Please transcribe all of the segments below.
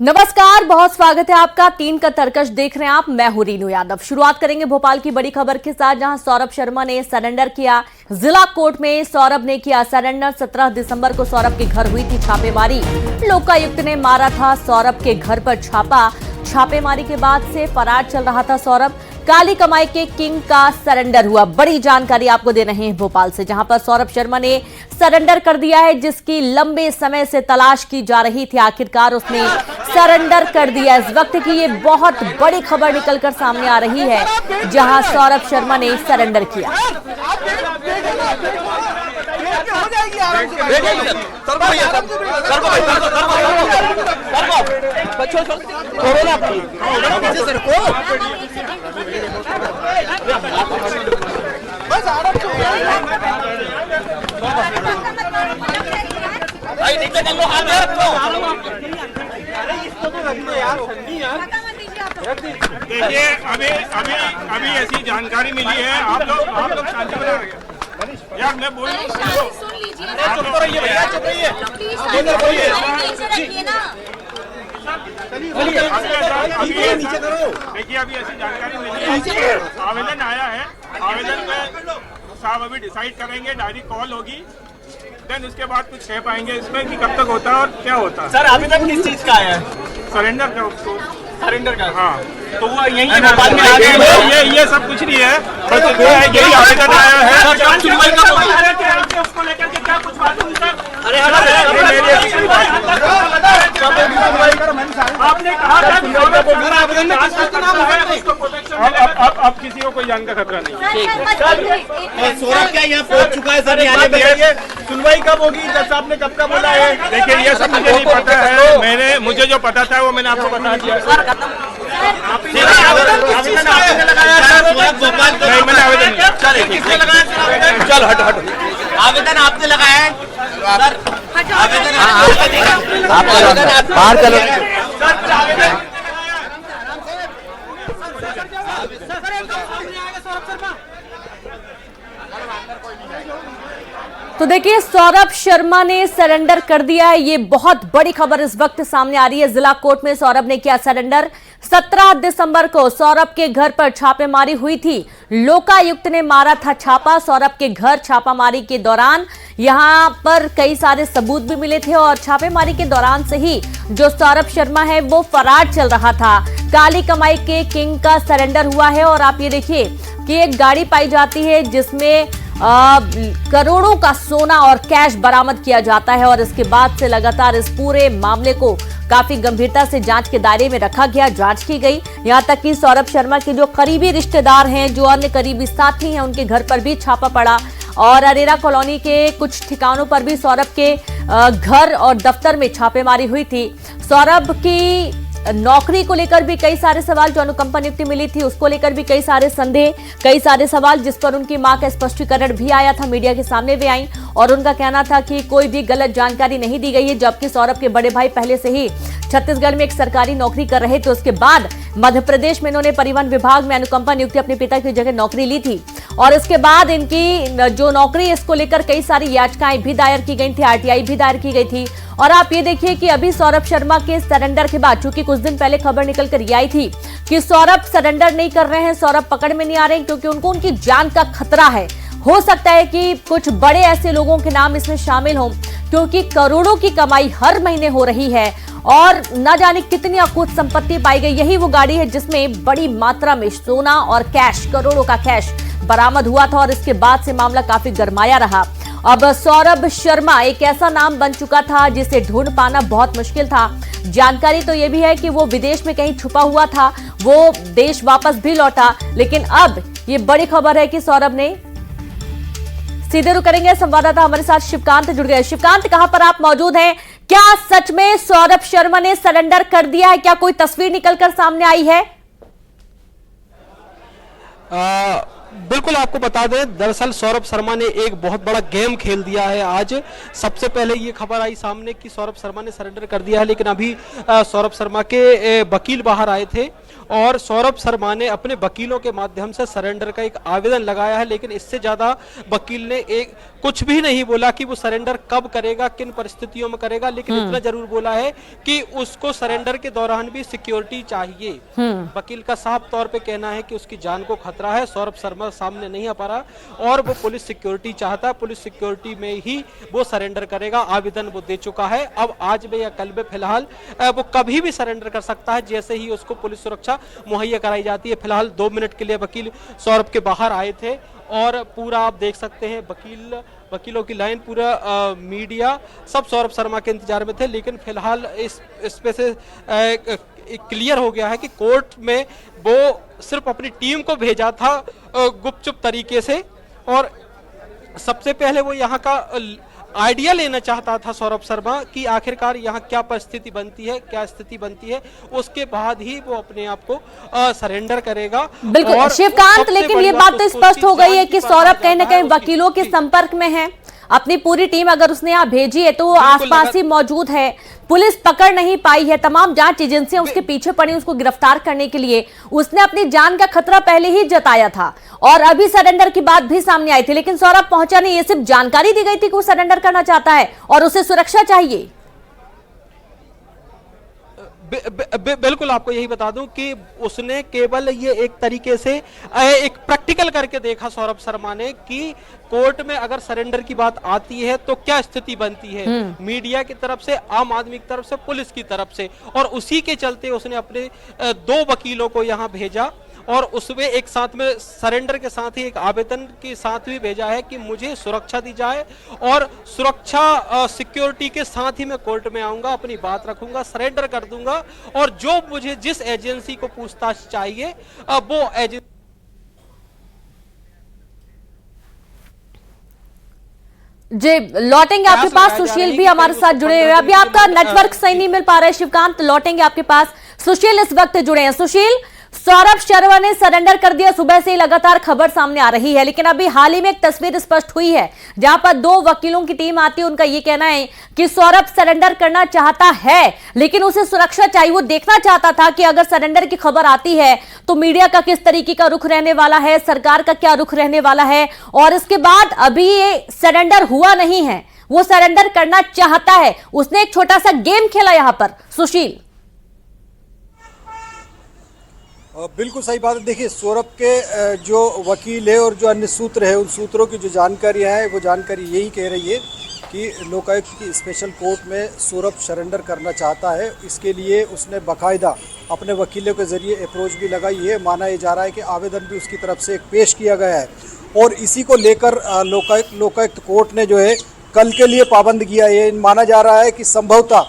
नमस्कार, बहुत स्वागत है आपका। 3 का तरकश देख रहे हैं आप। मैं हूं रीनू यादव। शुरुआत करेंगे भोपाल की बड़ी खबर के साथ, जहां सौरभ शर्मा ने सरेंडर किया। जिला कोर्ट में सौरभ ने किया सरेंडर। 17 दिसंबर को सौरभ के घर हुई थी छापेमारी। लोकायुक्त ने मारा था सौरभ के घर पर छापा। छापेमारी के बाद से फरार चल रहा था सौरभ। काली कमाई के किंग का सरेंडर हुआ। बड़ी जानकारी आपको दे रहे हैं भोपाल से, जहां पर सौरभ शर्मा ने सरेंडर कर दिया है, जिसकी लंबे समय से तलाश की जा रही थी। आखिरकार उसने सरेंडर कर दिया। इस वक्त की ये बहुत बड़ी खबर निकलकर सामने आ रही है, जहां सौरभ शर्मा ने सरेंडर किया। देखिए, अभी ऐसी जानकारी मिली है। आप लोग शांति बना रहे हैं यार। मैं बोल रहा हूँ, चुप रहिए भैया, चुप रहिए। देखिए, अभी ऐसी जानकारी मिली है, आवेदन आया है। आवेदन में साहब अभी डिसाइड करेंगे, डायरी कॉल होगी, देन उसके बाद कुछ कह पाएंगे इसमें कि कब तक होता है और क्या होता है। सर, आवेदन किस चीज का आया है? सरेंडर का। उसको सरेंडर का? हाँ, तो वो यही भोपाल में आ गए। ये सब कुछ नहीं है, बस यही आवेदन आया है। उसको लेकर के क्या कुछ बात हुई सर? आपने कहा था अब किसी को कोई जान का खतरा नहीं। सौरभ क्या यहाँ पहुंच चुका है सर? सुनवाई कब होगी? जज साहब ने कब का बोला है? देखिए, ये सब मुझे नहीं पता है। मुझे जो पता था वो मैंने आपको बता दिया। मैंने आवेदन चलो हटो। आवेदन आपने लगाया है सर? आवेदन बाहर चलो। तो देखिए, सौरभ शर्मा ने सरेंडर कर दिया है। ये बहुत बड़ी खबर इस वक्त सामने आ रही है। जिला कोर्ट में सौरभ ने किया सरेंडर। 17 दिसंबर को सौरभ के घर पर छापेमारी हुई थी। लोकायुक्त ने मारा था छापा। सौरभ के घर छापामारी के दौरान यहां पर कई सारे सबूत भी मिले थे, और छापेमारी के दौरान से ही जो सौरभ शर्मा है वो फरार चल रहा था। काली कमाई के किंग का सरेंडर हुआ है। और आप ये देखिए कि एक गाड़ी पाई जाती है जिसमें करोड़ों का सोना और कैश बरामद किया जाता है, और इसके बाद से लगातार इस पूरे मामले को काफी गंभीरता से जांच के दायरे में रखा गया, जांच की गई। यहां तक कि सौरभ शर्मा के जो करीबी रिश्तेदार हैं, जो अन्य करीबी साथी हैं, उनके घर पर भी छापा पड़ा, और अरेरा कॉलोनी के कुछ ठिकानों पर भी सौरभ के घर और दफ्तर में छापेमारी हुई थी। सौरभ की नौकरी को लेकर भी कई सारे सवाल, जो अनुकंपा नियुक्ति मिली थी उसको लेकर भी कई सारे संदेह, कई सारे सवाल, जिस पर उनकी मां का स्पष्टीकरण भी आया था, मीडिया के सामने भी आई, और उनका कहना था कि कोई भी गलत जानकारी नहीं दी गई है। जबकि सौरभ के बड़े भाई पहले से ही छत्तीसगढ़ में एक सरकारी नौकरी कर रहे थे। उसके बाद मध्य प्रदेश में इन्होंने परिवहन विभाग में अनुकंपा नियुक्ति अपने पिता की जगह नौकरी ली थी, और इसके बाद इनकी जो नौकरी, इसको लेकर कई सारी याचिकाएं भी दायर की गई थी, आरटीआई भी दायर की गई थी। और आप ये देखिए कि अभी सौरभ शर्मा के सरेंडर के बाद, चूंकि कुछ दिन पहले खबर निकलकर ये आई थी कि सौरभ सरेंडर नहीं कर रहे हैं, सौरभ पकड़ में नहीं आ रहे हैं, क्योंकि उनको उनकी जान का खतरा है। हो सकता है कि कुछ बड़े ऐसे लोगों के नाम इसमें शामिल हों, क्योंकि करोड़ों की कमाई हर महीने हो रही है, और न जाने कितनी अकूत संपत्ति पाई गई। यही वो गाड़ी है जिसमें बड़ी मात्रा में सोना और कैश, करोड़ों का कैश बरामद हुआ था, और इसके बाद से मामला काफी गरमाया रहा। अब सौरभ शर्मा एक ऐसा नाम बन चुका था जिसे ढूंढ पाना बहुत मुश्किल था। जानकारी तो यह भी है कि वो विदेश में कहीं छुपा हुआ था, वो देश वापस भी लौटा, लेकिन अब ये बड़ी खबर है कि सौरभ ने। सीधे रुक करेंगे, संवाददाता हमारे साथ शिवकांत जुड़ गए। शिवकांत, कहां पर आप मौजूद हैं? क्या सच में सौरभ शर्मा ने सरेंडर कर दिया है? क्या कोई तस्वीर निकलकर सामने आई है? बिल्कुल, आपको बता दें, दरअसल सौरभ शर्मा ने एक बहुत बड़ा गेम खेल दिया है। आज सबसे पहले ये खबर आई सामने कि सौरभ शर्मा ने सरेंडर कर दिया है, लेकिन अभी सौरभ शर्मा के वकील बाहर आए थे और सौरभ शर्मा ने अपने वकीलों के माध्यम से सरेंडर का एक आवेदन लगाया है, लेकिन इससे ज्यादा वकील ने एक कुछ भी नहीं बोला कि वो सरेंडर कब करेगा, किन परिस्थितियों में करेगा, लेकिन इतना जरूर बोला है कि उसको सरेंडर के दौरान भी सिक्योरिटी चाहिए। वकील का साफ तौर पे कहना है कि उसकी जान को खतरा है, सौरभ शर्मा सामने नहीं आ पा रहा और वो पुलिस सिक्योरिटी चाहता है, पुलिस सिक्योरिटी में ही वो सरेंडर करेगा। आवेदन वो दे चुका है, अब आज में या कल में फिलहाल वो कभी भी सरेंडर कर सकता है जैसे ही उसको पुलिस सुरक्षा मुहैया कराई जाती है। फिलहाल 2 मिनट के लिए वकील सौरभ के बाहर आए थे और पूरा आप देख सकते हैं वकीलों की लाइन, पूरा मीडिया सब सौरभ शर्मा के इंतजार में थे, लेकिन फिलहाल इस पे से क्लियर हो गया है कि कोर्ट में वो सिर्फ अपनी टीम को भेजा था गुपचुप तरीके से और सबसे पहले वो यहाँ का आइडिया लेना चाहता था सौरभ शर्मा कि आखिरकार यहाँ क्या परिस्थिति बनती है, क्या स्थिति बनती है, उसके बाद ही वो अपने आप को सरेंडर करेगा। बिल्कुल शिवकांत, लेकिन ये बात तो स्पष्ट हो गई है कि सौरभ कहीं ना कहीं वकीलों के संपर्क में है, अपनी पूरी टीम अगर उसने यहाँ भेजी है तो वो आसपास ही मौजूद है, पुलिस पकड़ नहीं पाई है, तमाम जांच एजेंसियां उसके पीछे पड़ी उसको गिरफ्तार करने के लिए, उसने अपनी जान का खतरा पहले ही जताया था और अभी सरेंडर की बात भी सामने आई थी, लेकिन सौरभ पहुंचा नहीं। ये सिर्फ जानकारी दी गई थी कि वो सरेंडर करना चाहता है और उसे सुरक्षा चाहिए। बिल्कुल आपको यही बता दूं कि उसने केवल ये एक तरीके से एक प्रैक्टिकल करके देखा सौरभ शर्मा ने कि कोर्ट में अगर सरेंडर की बात आती है तो क्या स्थिति बनती है, मीडिया की तरफ से, आम आदमी की तरफ से, पुलिस की तरफ से, और उसी के चलते उसने अपने 2 वकीलों को यहां भेजा और उसमें एक साथ में सरेंडर के साथ ही एक आवेदन के साथ भी भेजा है कि मुझे सुरक्षा दी जाए और सुरक्षा सिक्योरिटी के साथ ही मैं कोर्ट में आऊंगा, अपनी बात रखूंगा, सरेंडर कर दूंगा और जो मुझे जिस एजेंसी को पूछताछ चाहिए वो एजेंसी। जी लौटेंगे आपके पास, सुशील भी हमारे साथ जुड़े हुए हैं। अभी आपका नेटवर्क सही नहीं मिल पा रहा है शिवकांत, लौटेंगे आपके पास। सुशील इस वक्त जुड़े हैं। सुशील, सौरभ शर्मा ने सरेंडर कर दिया, सुबह से ही लगातार खबर सामने आ रही है, लेकिन अभी हाल ही में एक तस्वीर स्पष्ट हुई है जहां पर 2 वकीलों की टीम आती है, उनका यह कहना है कि सौरभ सरेंडर करना चाहता है लेकिन उसे सुरक्षा चाहिए। वो देखना चाहता था कि अगर सरेंडर की खबर आती है तो मीडिया का किस तरीके का रुख रहने वाला है, सरकार का क्या रुख रहने वाला है, और इसके बाद अभी ये सरेंडर हुआ नहीं है, वो सरेंडर करना चाहता है। उसने एक छोटा सा गेम खेला यहां पर। सुशील, बिल्कुल सही बात है। देखिए, सौरभ के जो वकील है और जो अन्य सूत्र है, उन सूत्रों की जो जानकारियां है वो जानकारी यही कह रही है कि लोकायुक्त की स्पेशल कोर्ट में सौरभ सरेंडर करना चाहता है। इसके लिए उसने बाकायदा अपने वकीलों के जरिए अप्रोच भी लगाई है। माना यह जा रहा है कि आवेदन भी उसकी तरफ से पेश किया गया है और इसी को लेकर लोकायुक्त कोर्ट ने जो है कल के लिए पाबंद किया है। माना जा रहा है कि संभवतः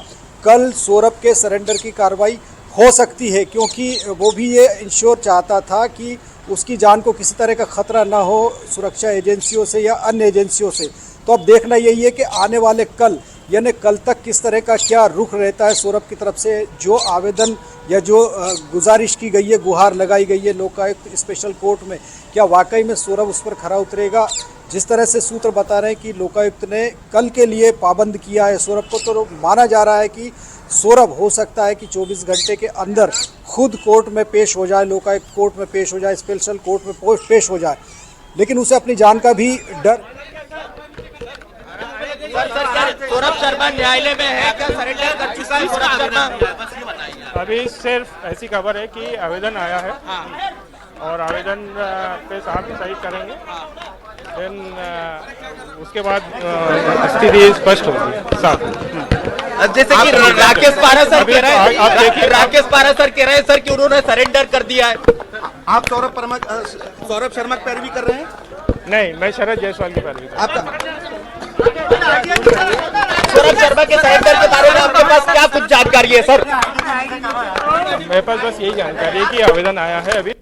कल सौरभ के सरेंडर की कार्रवाई हो सकती है, क्योंकि वो भी ये इंश्योर चाहता था कि उसकी जान को किसी तरह का खतरा ना हो सुरक्षा एजेंसियों से या अन्य एजेंसियों से। तो अब देखना यही है कि आने वाले कल यानी कल तक किस तरह का क्या रुख रहता है सौरभ की तरफ से। जो आवेदन या जो गुजारिश की गई है, गुहार लगाई गई है लोकायुक्त स्पेशल कोर्ट में, क्या वाकई में सौरभ उस पर खरा उतरेगा? जिस तरह से सूत्र बता रहे हैं कि लोकायुक्त ने कल के लिए पाबंद किया है सौरभ को, तो माना जा रहा है कि सौरभ हो सकता है कि 24 घंटे के अंदर खुद कोर्ट में पेश हो जाए, लोकायुक्त कोर्ट में पेश हो जाए, स्पेशल कोर्ट में पेश हो जाए, लेकिन उसे अपनी जान का भी डर। सौरभ शर्मा न्यायालय में है, क्या सरेंडर कर चुका है सौरभ शर्मा? अभी सिर्फ ऐसी खबर है कि आवेदन आया है और आवेदन पे साहब डिसाइड करेंगे, देन उसके बाद स्थिति स्पष्ट होगी साहब। जैसे कि राकेश पारा सर कह रहे हैं, राकेश पारा सर कह रहे हैं सर कि उन्होंने सरेंडर कर दिया है। आप सौरभ शर्मा की पैरवी कर रहे हैं? नहीं, मैं शरद जायसवाल की पैरवी कर रहा हूं। सौरभ शर्मा के सरेंडर के बारे में आपके पास क्या कुछ जानकारी है सर? मेरे पास बस यही जानकारी है कि आवेदन आया है अभी।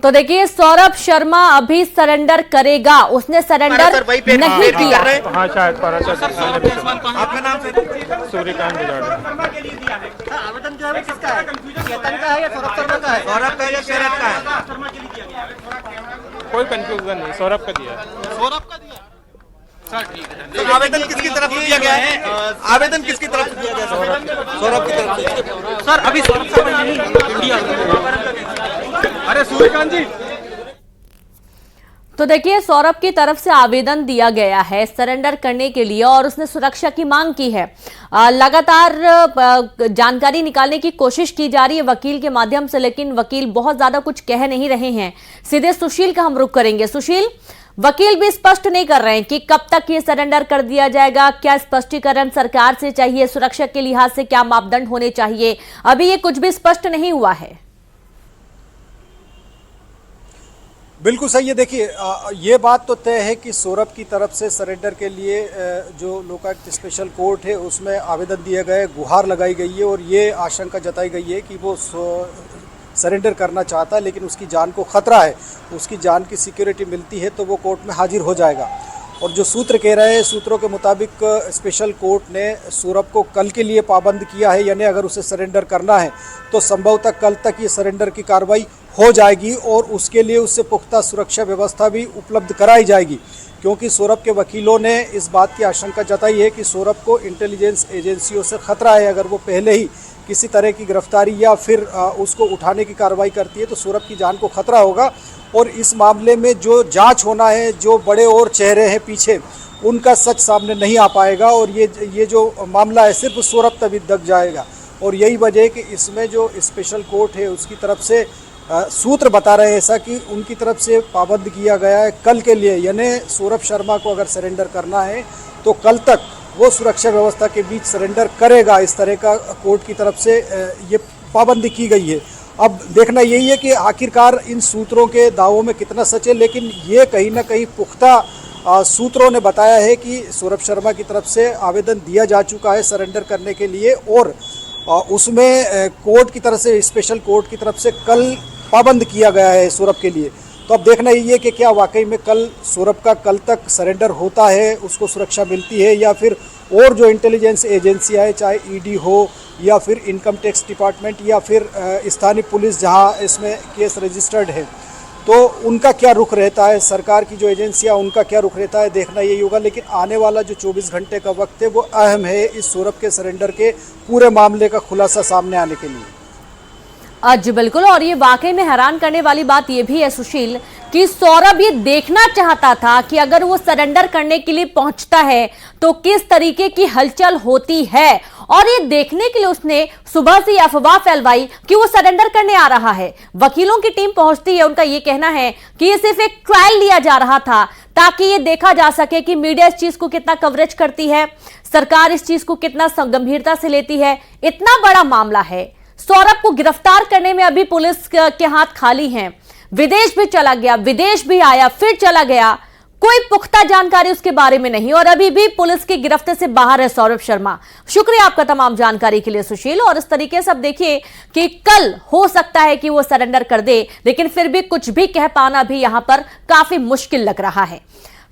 तो देखिए, सौरभ शर्मा अभी सरेंडर करेगा, उसने सरेंडर नहीं किया। हाँ शायद आपका नाम सूर्यकांत बिजाड़े। आवेदन जो है किसका है? चेतन का है या सौरभ शर्मा का है? सौरभ का या शरद का है? कोई कंफ्यूजन नहीं, सौरभ का दिया है। सौरभ का दिया। तो आवेदन किसकी तरफ से दिया गया है? आवेदन किसकी तरफ से दिया गया है? सौरभ की तरफ से। सर अभी अरे सूर्यकांत जी, तो देखिए सौरभ की तरफ से आवेदन दिया गया है सरेंडर करने के लिए और उसने सुरक्षा की मांग की है। लगातार जानकारी निकालने की कोशिश की जा रही है वकील के माध्यम से, लेकिन वकील बहुत ज्यादा कुछ कह नहीं रहे हैं। सीधे सुशील का हम रुख करेंगे। सुशील, वकील भी स्पष्ट नहीं कर रहे हैं कि कब तक ये सरेंडर कर दिया जाएगा, क्या स्पष्टीकरण सरकार से चाहिए, सुरक्षा के लिहाज से क्या मापदंड होने चाहिए, अभी ये कुछ भी स्पष्ट नहीं हुआ है। बिल्कुल सही है। देखिए ये बात तो तय है कि सौरभ की तरफ से सरेंडर के लिए जो लोकायुक्त स्पेशल कोर्ट है उसमें आवेदन दिया गया है, गुहार लगाई गई है और ये आशंका जताई गई है कि वो सरेंडर करना चाहता है लेकिन उसकी जान को खतरा है, उसकी जान की सिक्योरिटी मिलती है तो वो कोर्ट में हाजिर हो जाएगा। और जो सूत्र कह रहे हैं, सूत्रों के मुताबिक स्पेशल कोर्ट ने सौरभ को कल के लिए पाबंद किया है, यानी अगर उसे सरेंडर करना है तो संभवतः कल तक ये सरेंडर की कार्रवाई हो जाएगी और उसके लिए उससे पुख्ता सुरक्षा व्यवस्था भी उपलब्ध कराई जाएगी, क्योंकि सौरभ के वकीलों ने इस बात की आशंका जताई है कि सौरभ को इंटेलिजेंस एजेंसियों से खतरा है। अगर वो पहले ही किसी तरह की गिरफ्तारी या फिर उसको उठाने की कार्रवाई करती है तो सौरभ की जान को खतरा होगा और इस मामले में जो जांच होना है, जो बड़े और चेहरे हैं पीछे, उनका सच सामने नहीं आ पाएगा और ये जो मामला है सिर्फ सौरभ तभी दब जाएगा। और यही वजह है कि इसमें जो स्पेशल कोर्ट है उसकी तरफ से सूत्र बता रहे हैं ऐसा कि उनकी तरफ से पाबंद किया गया है कल के लिए, यानी सौरभ शर्मा को अगर सरेंडर करना है तो कल तक वो सुरक्षा व्यवस्था के बीच सरेंडर करेगा। इस तरह का कोर्ट की तरफ से ये पाबंदी की गई है। अब देखना यही है कि आखिरकार इन सूत्रों के दावों में कितना सच है, लेकिन ये कहीं ना कहीं पुख्ता सूत्रों ने बताया है कि सौरभ शर्मा की तरफ से आवेदन दिया जा चुका है सरेंडर करने के लिए और उसमें कोर्ट की तरफ से, स्पेशल कोर्ट की तरफ से कल पाबंद किया गया है सौरभ के लिए। तो अब देखना यही है कि क्या वाकई में कल सौरभ का कल तक सरेंडर होता है, उसको सुरक्षा मिलती है, या फिर और जो इंटेलिजेंस एजेंसियाँ है, चाहे ईडी हो या फिर इनकम टैक्स डिपार्टमेंट या फिर स्थानीय पुलिस जहाँ इसमें केस रजिस्टर्ड है, तो उनका क्या रुख रहता है, सरकार की जो एजेंसियाँ उनका क्या रुख रहता है, देखना यही होगा। लेकिन आने वाला जो 24 घंटे का वक्त है वो अहम है इस सौरभ के सरेंडर के पूरे मामले का खुलासा सामने आने के लिए। जी बिल्कुल, और ये वाकई में हैरान करने वाली बात ये भी है सुशील कि सौरभ ये देखना चाहता था कि अगर वो सरेंडर करने के लिए पहुंचता है तो किस तरीके की हलचल होती है, और ये देखने के लिए उसने सुबह से अफवाह फैलवाई कि वो सरेंडर करने आ रहा है। वकीलों की टीम पहुंचती है, उनका ये कहना है कि ये सिर्फ एक ट्रायल लिया जा रहा था ताकि ये देखा जा सके कि मीडिया इस चीज को कितना कवरेज करती है, सरकार इस चीज को कितना गंभीरता से लेती है। इतना बड़ा मामला है, सौरभ को गिरफ्तार करने में अभी पुलिस के हाथ खाली हैं। विदेश भी चला गया, विदेश भी आया, फिर चला गया, कोई पुख्ता जानकारी उसके बारे में नहीं और अभी भी पुलिस की गिरफ्त से बाहर है सौरभ शर्मा। शुक्रिया आपका तमाम जानकारी के लिए सुशील। और इस तरीके से अब देखिए कि कल हो सकता है कि वो सरेंडर कर दे, लेकिन फिर भी कुछ भी कह पाना भी यहां पर काफी मुश्किल लग रहा है।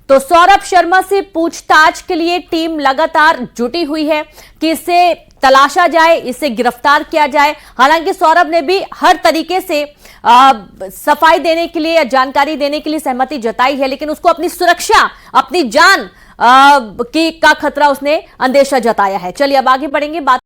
तो सौरभ शर्मा से पूछताछ के लिए टीम लगातार जुटी हुई है कि इसे तलाशा जाए, इसे गिरफ्तार किया जाए। हालांकि सौरभ ने भी हर तरीके से सफाई देने के लिए या जानकारी देने के लिए सहमति जताई है, लेकिन उसको अपनी सुरक्षा, अपनी जान का खतरा उसने अंदेशा जताया है। चलिए अब आगे बढ़ेंगे बात